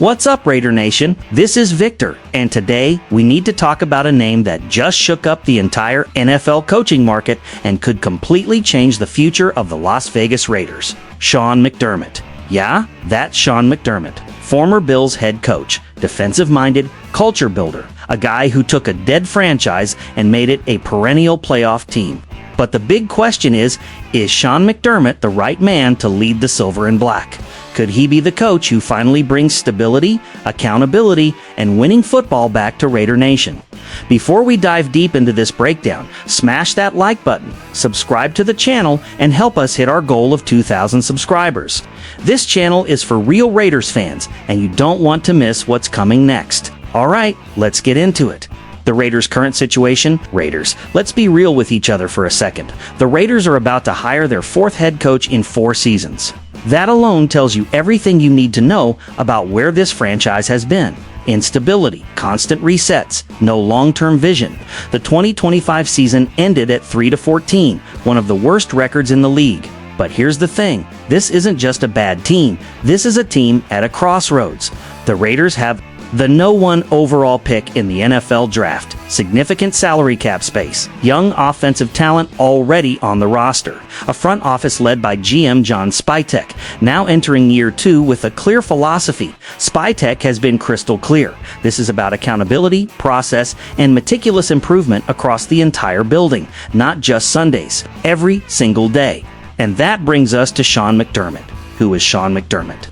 What's up, Raider Nation? This is Victor, and today we need to talk about a name that just shook up the entire NFL coaching market and could completely change the future of the Las Vegas Raiders. Sean McDermott. Yeah, that's Sean McDermott, former Bills head coach, defensive-minded, culture builder, a guy who took a dead franchise and made it a perennial playoff team. But the big question is Sean McDermott the right man to lead the Silver and Black? Could he be the coach who finally brings stability, accountability, and winning football back to Raider Nation? Before we dive deep into this breakdown, smash that like button, subscribe to the channel, and help us hit our goal of 2,000 subscribers. This channel is for real Raiders fans, and you don't want to miss what's coming next. Alright, let's get into it. The Raiders' current situation? Raiders, let's be real with each other for a second. The Raiders are about to hire their fourth head coach in 4 seasons. That alone tells you everything you need to know about where this franchise has been. Instability, constant resets, no long-term vision. The 2025 season ended at 3-14, one of the worst records in the league. But here's the thing, this isn't just a bad team, this is a team at a crossroads. The Raiders have the No. 1 overall pick in the NFL draft, significant salary cap space, young offensive talent already on the roster, a front office led by GM John Spytek, now entering year 2 with a clear philosophy. Spytek has been crystal clear. This is about accountability, process, and meticulous improvement across the entire building, not just Sundays, every single day. And that brings us to Sean McDermott. Who is Sean McDermott?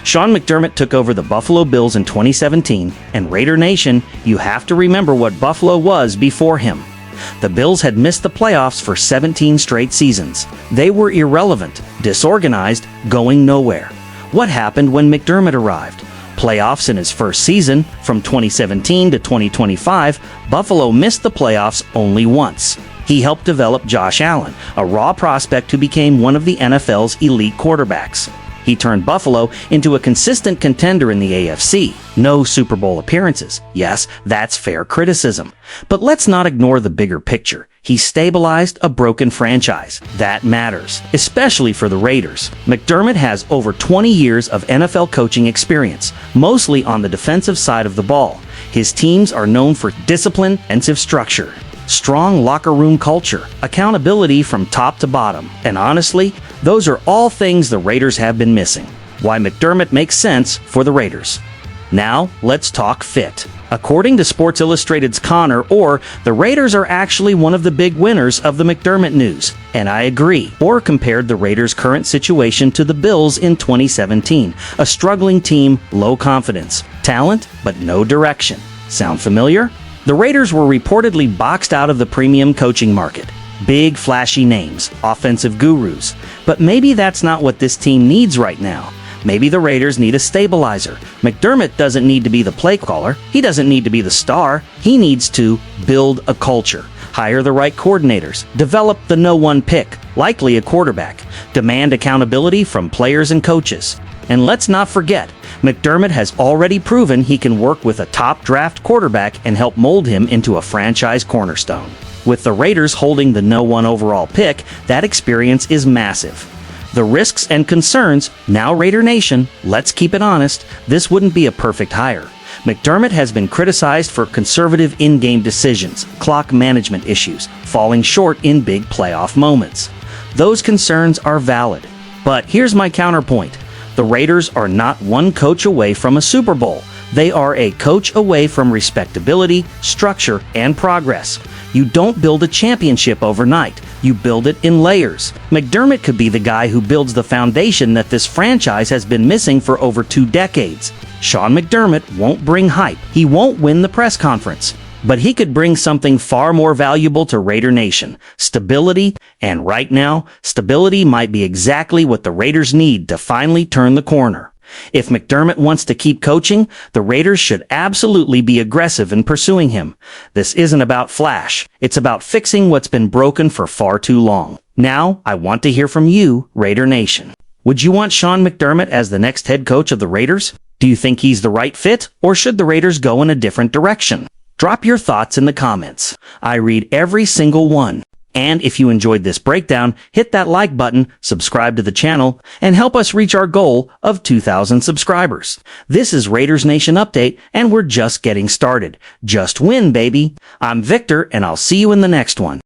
Sean McDermott took over the Buffalo Bills in 2017, and Raider Nation, you have to remember what Buffalo was before him. The Bills had missed the playoffs for 17 straight seasons. They were irrelevant, disorganized, going nowhere. What happened when McDermott arrived? Playoffs in his first season, from 2017 to 2025, Buffalo missed the playoffs only once. He helped develop Josh Allen, a raw prospect who became one of the NFL's elite quarterbacks. He turned Buffalo into a consistent contender in the AFC. No Super Bowl appearances. Yes, that's fair criticism. But let's not ignore the bigger picture. He stabilized a broken franchise. That matters, especially for the Raiders. McDermott has over 20 years of NFL coaching experience, mostly on the defensive side of the ball. His teams are known for discipline, defensive structure, strong locker room culture, accountability from top to bottom, and honestly, those are all things the Raiders have been missing. Why McDermott makes sense for the Raiders. Now, let's talk fit. According to Sports Illustrated's Connor Orr, the Raiders are actually one of the big winners of the McDermott news, and I agree. Orr compared the Raiders' current situation to the Bills in 2017, a struggling team, low confidence, talent, but no direction. Sound familiar? The Raiders were reportedly boxed out of the premium coaching market. Big, flashy names, offensive gurus. But maybe that's not what this team needs right now. Maybe the Raiders need a stabilizer. McDermott doesn't need to be the play caller. He doesn't need to be the star. He needs to build a culture, hire the right coordinators, develop the No. 1 pick, likely a quarterback, demand accountability from players and coaches. And let's not forget, McDermott has already proven he can work with a top draft quarterback and help mold him into a franchise cornerstone. With the Raiders holding the No. 1 overall pick, that experience is massive. The risks and concerns, now Raider Nation, let's keep it honest, this wouldn't be a perfect hire. McDermott has been criticized for conservative in-game decisions, clock management issues, falling short in big playoff moments. Those concerns are valid. But here's my counterpoint. The Raiders are not one coach away from a Super Bowl. They are a coach away from respectability, structure, and progress. You don't build a championship overnight. You build it in layers. McDermott could be the guy who builds the foundation that this franchise has been missing for over 2 decades. Sean McDermott won't bring hype. He won't win the press conference. But he could bring something far more valuable to Raider Nation, stability, and right now, stability might be exactly what the Raiders need to finally turn the corner. If McDermott wants to keep coaching, the Raiders should absolutely be aggressive in pursuing him. This isn't about flash. It's about fixing what's been broken for far too long. Now, I want to hear from you, Raider Nation. Would you want Sean McDermott as the next head coach of the Raiders? Do you think he's the right fit, or should the Raiders go in a different direction? Drop your thoughts in the comments. I read every single one. And if you enjoyed this breakdown, hit that like button, subscribe to the channel, and help us reach our goal of 2,000 subscribers. This is Raiders Nation Update, and we're just getting started. Just win, baby. I'm Victor, and I'll see you in the next one.